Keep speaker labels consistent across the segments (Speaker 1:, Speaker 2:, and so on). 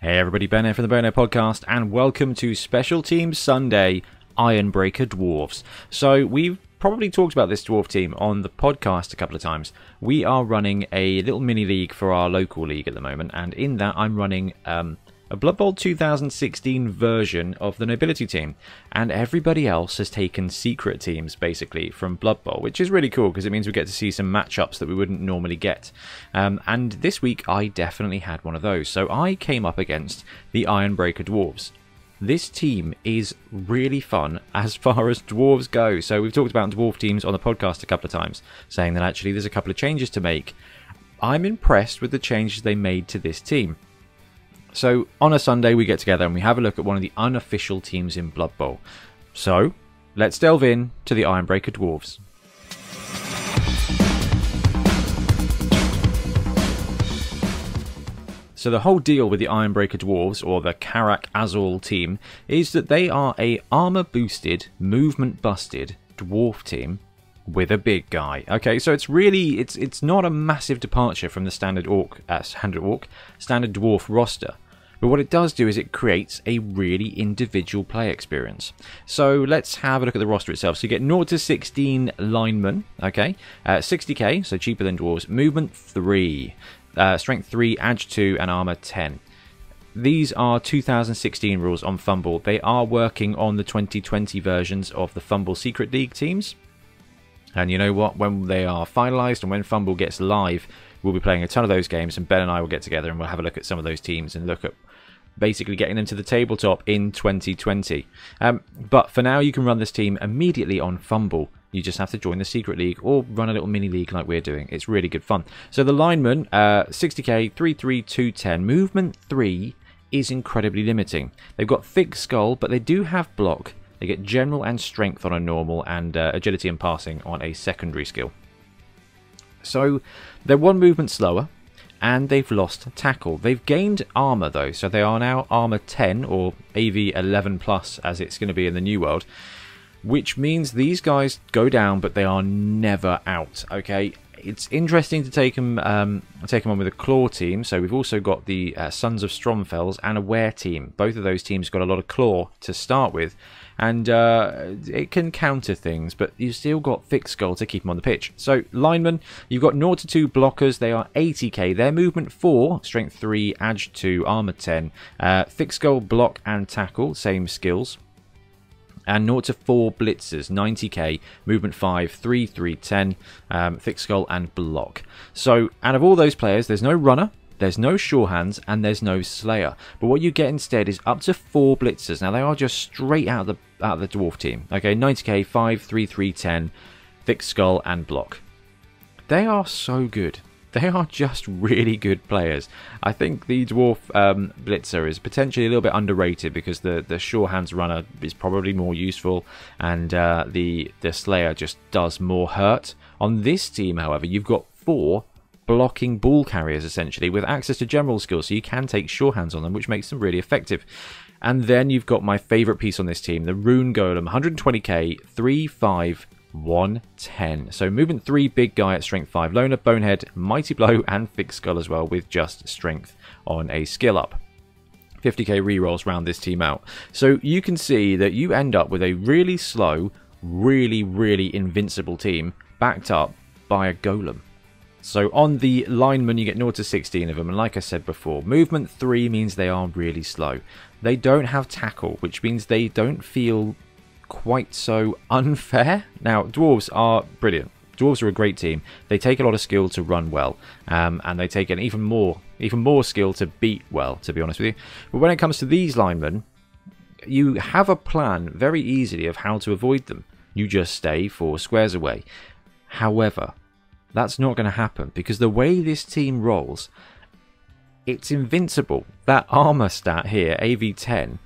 Speaker 1: Hey everybody, Bonehead from the Bonehead podcast, and welcome to Special Teams Sunday, Ironbreaker Dwarves. So we've probably talked about this dwarf team on the podcast a couple of times. We are running a little mini league for our local league at the moment, and in that I'm running a Blood Bowl 2016 version of the Nobility team, and everybody else has taken secret teams basically from Blood Bowl, which is really cool because it means we get to see some matchups that we wouldn't normally get. And this week I definitely had one of those, so I came up against the Ironbreaker Dwarves. This team is really fun as far as dwarves go. So we've talked about dwarf teams on the podcast a couple of times, saying that actually there's a couple of changes to make. I'm impressed with the changes they made to this team. So on a Sunday we get together and we have a look at one of the unofficial teams in Blood Bowl. So let's delve in to the Ironbreaker Dwarves. So the whole deal with the Ironbreaker Dwarves, or the Karak Azul team, is that they are a armor boosted, movement busted dwarf team with a big guy. Okay, so it's really it's not a massive departure from the standard dwarf roster. But what it does do is it creates a really individual play experience. So let's have a look at the roster itself. So you get 0 to 16 linemen, okay, 60k, so cheaper than dwarves, movement 3, strength 3, edge 2, and armor 10. These are 2016 rules on Fumble. They are working on the 2020 versions of the Fumble Secret League teams. And you know what? When they are finalised and when Fumble gets live, we'll be playing a ton of those games, and Ben and I will get together and we'll have a look at some of those teams and look at basically getting them to the tabletop in 2020. But for now, you can run this team immediately on Fumble. You just have to join the Secret League or run a little mini league like we're doing. It's really good fun. So the lineman, 60k, 3-3, 210, movement 3 is incredibly limiting. They've got thick skull, but they do have block. They get general and strength on a normal, and agility and passing on a secondary skill. So they're one movement slower, and they've lost tackle. They've gained armor though, so they are now armor 10 or AV 11 plus as it's going to be in the new world, which means these guys go down, but they are never out. Okay, it's interesting to take them on with a claw team. So we've also got the Sons of Stromfells and a Were team. Both of those teams got a lot of claw to start with, and it can counter things, but you've still got thick skull to keep them on the pitch. So linemen, you've got 0 to 2 blockers. They are 80k. Their movement 4, strength 3, edge 2, armor 10, thick skull, block and tackle, same skills. And 0 to 4 blitzers, 90k, movement 5, 3, 3, 10, thick skull and block. So out of all those players, there's no runner, there's no sure hands, and there's no slayer. But what you get instead is up to 4 blitzers. Now they are just straight out of the dwarf team. Okay, 90k, 5, 3, 3, 10, thick skull and block. They are so good. They are just really good players. I think the dwarf blitzer is potentially a little bit underrated because the sure hands runner is probably more useful, and the slayer just does more hurt. On this team, however, you've got 4 blocking ball carriers essentially with access to general skills, so you can take sure hands on them, which makes them really effective. And then you've got my favourite piece on this team, the Rune Golem, 120k, 3, 5, 110. So movement 3, big guy at strength 5, loner, bonehead, mighty blow and thick skull as well with just strength on a skill up. 50k rerolls round this team out. So you can see that you end up with a really slow, really invincible team backed up by a golem. So on the linemen you get 0 to 16 of them, and like I said before, movement 3 means they are really slow. They don't have tackle, which means they don't feel quite so unfair. Now dwarves are brilliant. Dwarves are a great team. They take a lot of skill to run well, and they take an even more skill to beat well, to be honest with you. But when it comes to these linemen, you have a plan very easily of how to avoid them. You just stay 4 squares away. However, that's not going to happen because the way this team rolls, it's invincible. That armor stat here, AV10,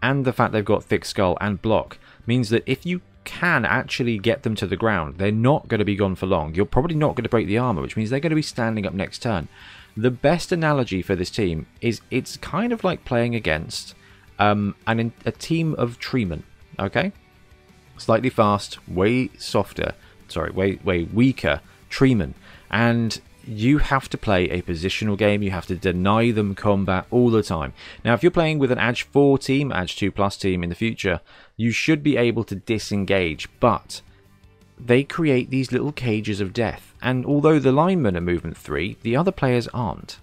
Speaker 1: and the fact they've got thick skull and block means that if you can actually get them to the ground, they're not going to be gone for long. You're probably not going to break the armor, which means they're going to be standing up next turn. The best analogy for this team is it's kind of like playing against a team of treemen, okay? Slightly fast, way weaker treemen. And you have to play a positional game. You have to deny them combat all the time. Now, if you're playing with an Edge 4 team, Edge 2 plus team in the future, you should be able to disengage, but they create these little cages of death. And although the linemen are movement 3, the other players aren't.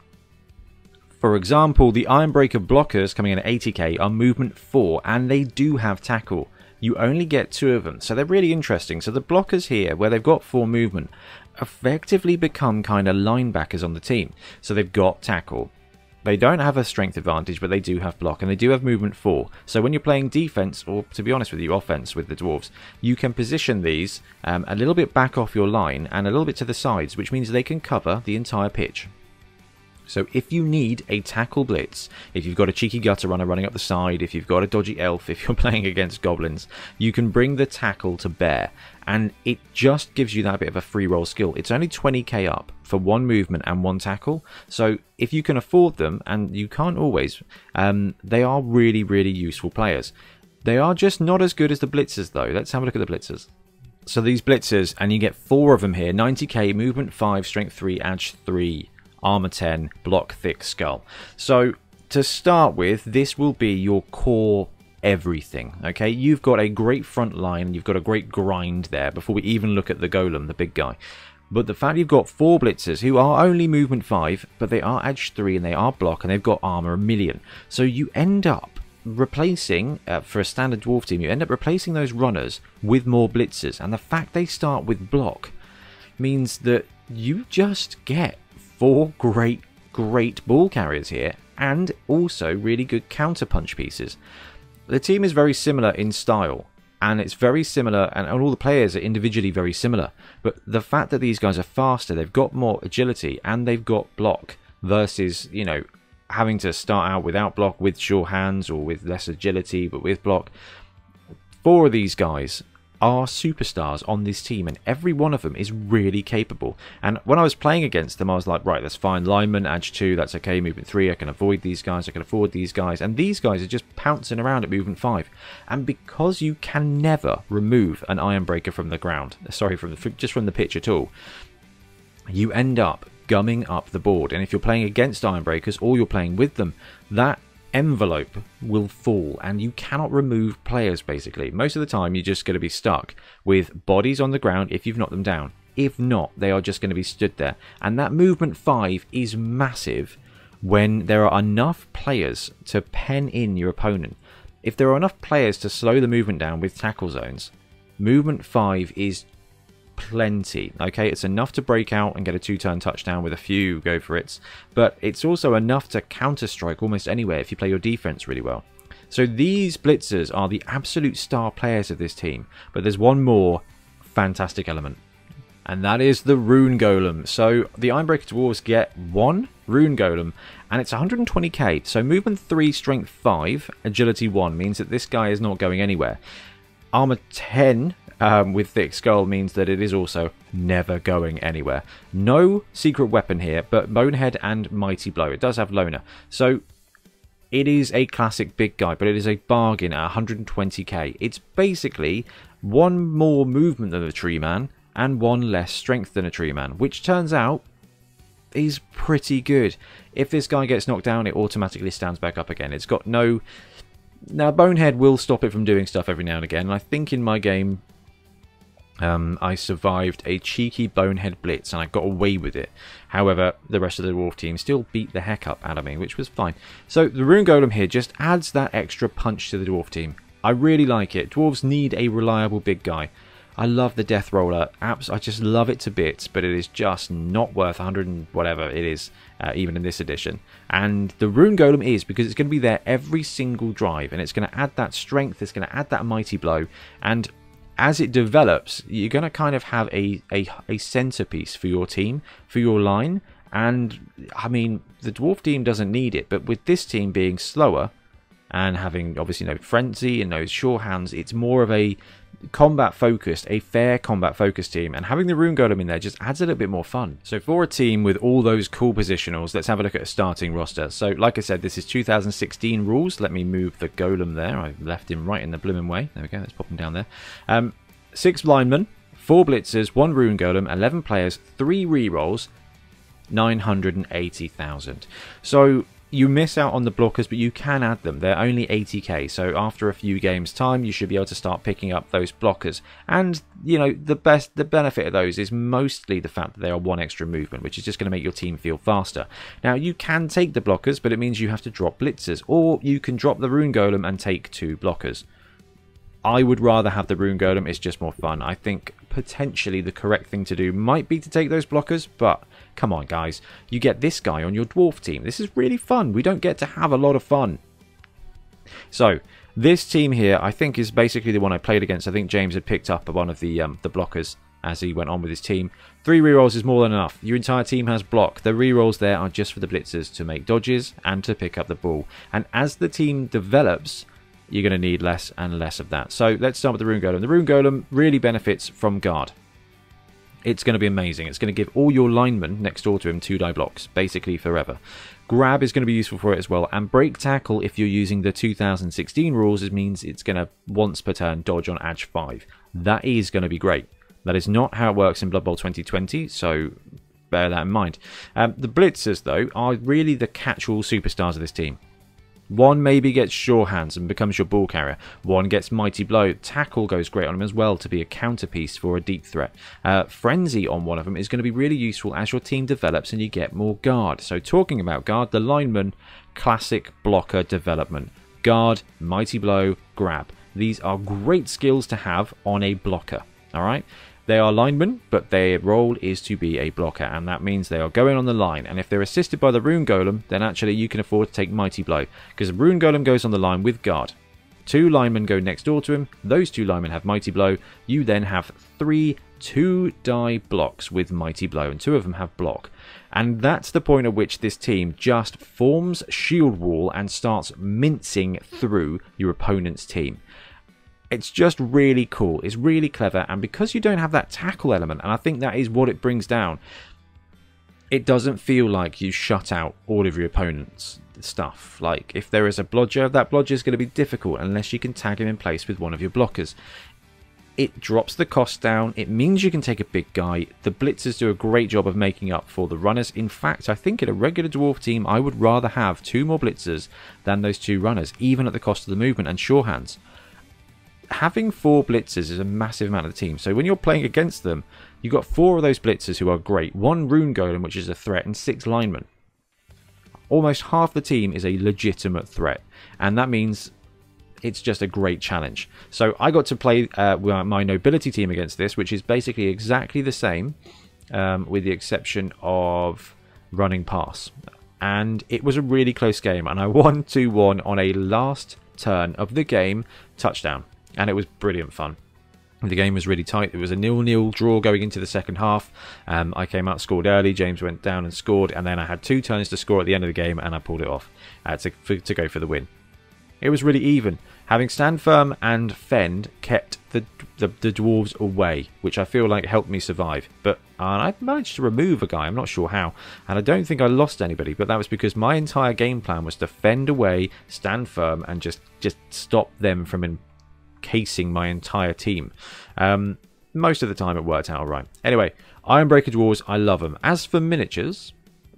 Speaker 1: For example, the Ironbreaker blockers coming in at 80k are movement 4, and they do have tackle. You only get 2 of them, so they're really interesting. So the blockers here, where they've got 4 movement, effectively become kind of linebackers on the team. So they've got tackle. They don't have a strength advantage, but they do have block, and they do have movement 4. So when you're playing defense, or to be honest with you, offense with the Dwarves, you can position these a little bit back off your line and a little bit to the sides, which means they can cover the entire pitch. So if you need a tackle blitz, if you've got a cheeky gutter runner running up the side, if you've got a dodgy elf, if you're playing against goblins, you can bring the tackle to bear. And it just gives you that bit of a free roll skill. It's only 20k up for 1 movement and 1 tackle. So if you can afford them, and you can't always, they are really, really useful players. They are just not as good as the blitzers though. Let's have a look at the blitzers. So these blitzers, and you get 4 of them here, 90k, movement 5, strength 3, edge 3. Armor 10, block thick skull. So to start with, this will be your core everything. Okay, you've got a great front line, you've got a great grind there before we even look at the golem, the big guy. But the fact you've got 4 blitzers who are only movement 5, but they are edge 3 and they are block, and they've got armor 1,000,000. So you end up replacing, for a standard dwarf team, you end up replacing those runners with more blitzers. And the fact they start with block means that you just get 4 great ball carriers here, and also really good counter-punch pieces. The team is very similar in style, and it's very similar, and all the players are individually very similar. But the fact that these guys are faster, they've got more agility, and they've got block, versus, you know, having to start out without block, with sure hands, or with less agility, but with block. 4 of these guys are superstars on this team, and every one of them is really capable. And when I was playing against them, I was like, right, that's fine. Lineman, edge 2, that's okay. Movement 3, I can avoid these guys, I can afford these guys. And these guys are just pouncing around at movement 5. And because you can never remove an Ironbreaker from the ground, sorry, just from the pitch at all, you end up gumming up the board. And if you're playing against Ironbreakers, or you're playing with them, that envelope will fall, and you cannot remove players. Basically, most of the time you're just going to be stuck with bodies on the ground if you've knocked them down. If not, they are just going to be stood there. And that movement 5 is massive when there are enough players to pen in your opponent. If there are enough players to slow the movement down with tackle zones, movement 5 is plenty. Okay, it's enough to break out and get a 2-turn touchdown with a few go for it, but it's also enough to counter strike almost anywhere if you play your defense really well. So these blitzers are the absolute star players of this team, but there's one more fantastic element, and that is the Rune Golem. So the Ironbreaker Dwarves get 1 Rune Golem, and it's 120k, so movement 3, strength 5, agility 1 means that this guy is not going anywhere. Armor 10 with thick skull means that it is also never going anywhere. No secret weapon here, but Bonehead and Mighty Blow. It does have Loner. So it is a classic big guy, but it is a bargain at 120k. It's basically 1 more movement than a tree man and 1 less strength than a tree man, which turns out is pretty good. If this guy gets knocked down, it automatically stands back up again. It's got no... Now, Bonehead will stop it from doing stuff every now and again, and I think in my game I survived a cheeky Bonehead blitz and I got away with it. However, the rest of the dwarf team still beat the heck up out of me, which was fine. So the Rune Golem here just adds that extra punch to the dwarf team. I really like it. Dwarves need a reliable big guy. I love the Death Roller. I just love it to bits, but it is just not worth 100 and whatever it is, even in this edition. And the Rune Golem is, because it's going to be there every single drive, and it's going to add that strength, it's going to add that Mighty Blow, and as it develops, you're going to kind of have a centerpiece for your team, for your line. And I mean, the dwarf team doesn't need it, but with this team being slower and having obviously no frenzy and no sure hands, it's more of a combat focused, a fair combat focused team, and having the Rune Golem in there just adds a little bit more fun. So for a team with all those cool positionals, let's have a look at a starting roster. So like I said, this is 2016 rules. Let me move the Golem there. I left him right in the blooming way. There we go, let's pop him down there. 6 linemen, 4 blitzers, 1 Rune Golem, 11 players, 3 rerolls, 980,000. So you miss out on the blockers, but you can add them. They're only 80k, so after a few games time you should be able to start picking up those blockers. And you know, the benefit of those is mostly the fact that they are one extra movement, which is just going to make your team feel faster. Now you can take the blockers, but it means you have to drop blitzers, or you can drop the Rune Golem and take 2 blockers. I would rather have the Rune Golem. It's just more fun. I think potentially the correct thing to do might be to take those blockers, but come on guys, you get this guy on your dwarf team. This is really fun. We don't get to have a lot of fun. So this team here I think is basically the one I played against. I think James had picked up one of the blockers as he went on with his team. 3 rerolls is more than enough. Your entire team has block. The rerolls there are just for the blitzers to make dodges and to pick up the ball. And as the team develops, you're going to need less and less of that. So let's start with the Rune Golem. The Rune Golem really benefits from guard. It's going to be amazing. It's going to give all your linemen next door to him 2-die blocks, basically forever. Grab is going to be useful for it as well. And break tackle, if you're using the 2016 rules, it means it's going to once per turn dodge on edge 5. That is going to be great. That is not how it works in Blood Bowl 2020, so bear that in mind. The Blitzers, though, are really the catch-all superstars of this team. One maybe gets sure hands and becomes your ball carrier. One gets mighty blow. Tackle goes great on him as well to be a counterpiece for a deep threat. Frenzy on one of them is going to be really useful as your team develops and you get more guard. So talking about guard, the lineman, classic blocker development. Guard, mighty blow, grab. These are great skills to have on a blocker. Alright? They are linemen, but their role is to be a blocker, and that means they are going on the line. And if they're assisted by the Rune Golem, then actually you can afford to take Mighty Blow, because the Rune Golem goes on the line with guard. 2 linemen go next door to him. Those 2 linemen have Mighty Blow. You then have 3 2-die blocks with Mighty Blow, and 2 of them have block. And that's the point at which this team just forms shield wall and starts mincing through your opponent's team. It's just really cool. It's really clever. And because you don't have that tackle element, and I think that is what it brings down, it doesn't feel like you shut out all of your opponent's stuff. Like, if there is a blodger, that blodger is going to be difficult unless you can tag him in place with one of your blockers. It drops the cost down. It means you can take a big guy. The blitzers do a great job of making up for the runners. In fact, I think in a regular dwarf team, I would rather have 2 more blitzers than those 2 runners, even at the cost of the movement and sure hands. Having 4 blitzers is a massive amount of the team. So when you're playing against them, you've got 4 of those blitzers who are great. 1 Rune Golem, which is a threat, and 6 linemen. Almost half the team is a legitimate threat. And that means it's just a great challenge. So I got to play my nobility team against this, which is basically exactly the same, with the exception of running pass. And it was a really close game. And I won 2-1 on a last turn of the game touchdown. And it was brilliant fun. The game was really tight. It was a 0-0 draw going into the second half. I came out, scored early. James went down and scored. And then I had 2 turns to score at the end of the game. And I pulled it off to go for the win. It was really even. Having Stand Firm and Fend kept the dwarves away, which I feel like helped me survive. But I managed to remove a guy. I'm not sure how. And I don't think I lost anybody. But that was because my entire game plan was to fend away, stand firm, and just stop them from encasing my entire team. Most of the time it worked out alright. Anyway, Ironbreaker Dwarves, I love them. As for miniatures,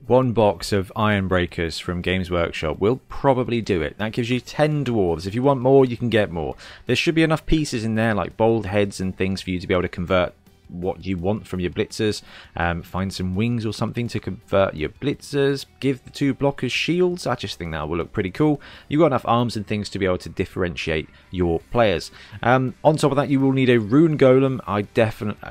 Speaker 1: 1 box of Ironbreakers from Games Workshop will probably do it. That gives you 10 dwarves. If you want more, you can get more. There should be enough pieces in there, like bold heads and things, for you to be able to convert what you want from your blitzers. Find some wings or something to convert your blitzers. Give the 2 blockers shields. I just think that will look pretty cool. You've got enough arms and things to be able to differentiate your players. On top of that, you will need a Rune Golem.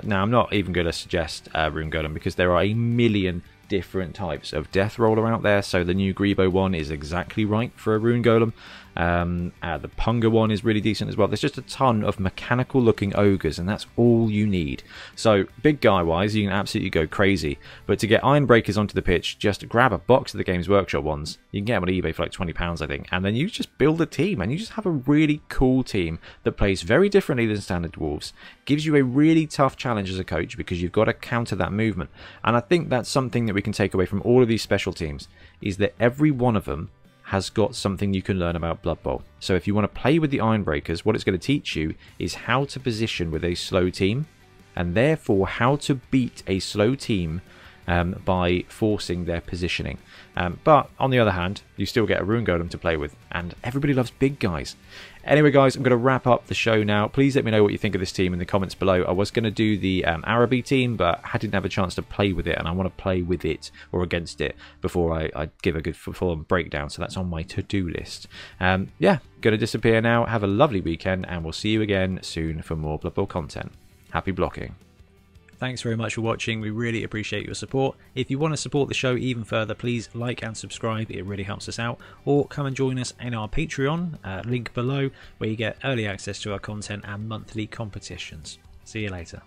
Speaker 1: Now I'm not even going to suggest Rune Golem, because there are a million different types of death roller out there. So the new Grebo one is exactly right for a Rune Golem. The Punga one is really decent as well. There's just a ton of mechanical looking ogres, and that's all you need. So big guy wise, you can absolutely go crazy. But to get Ironbreakers onto the pitch, just grab a box of the Games Workshop ones. You can get them on eBay for like £20, I think, and then you just build a team, and you just have a really cool team that plays very differently than standard dwarves. Gives you a really tough challenge as a coach, because you've got to counter that movement. And I think that's something that we can take away from all of these special teams, is that every one of them has got something you can learn about Blood Bowl. So if you want to play with the Ironbreakers, what it's going to teach you is how to position with a slow team, and therefore how to beat a slow team by forcing their positioning. But on the other hand, you still get a Rune Golem to play with, and everybody loves big guys. Anyway, guys, I'm going to wrap up the show now. Please let me know what you think of this team in the comments below. I was going to do the Araby team, but I didn't have a chance to play with it, and I want to play with it or against it before I give a good full breakdown. So that's on my to-do list. Yeah, going to disappear now. Have a lovely weekend, and we'll see you again soon for more Blood Bowl content. Happy blocking. Thanks very much for watching. We really appreciate your support. If you want to support the show even further, please like and subscribe. It really helps us out. Or come and join us in our Patreon, link below, where you get early access to our content and monthly competitions. See you later.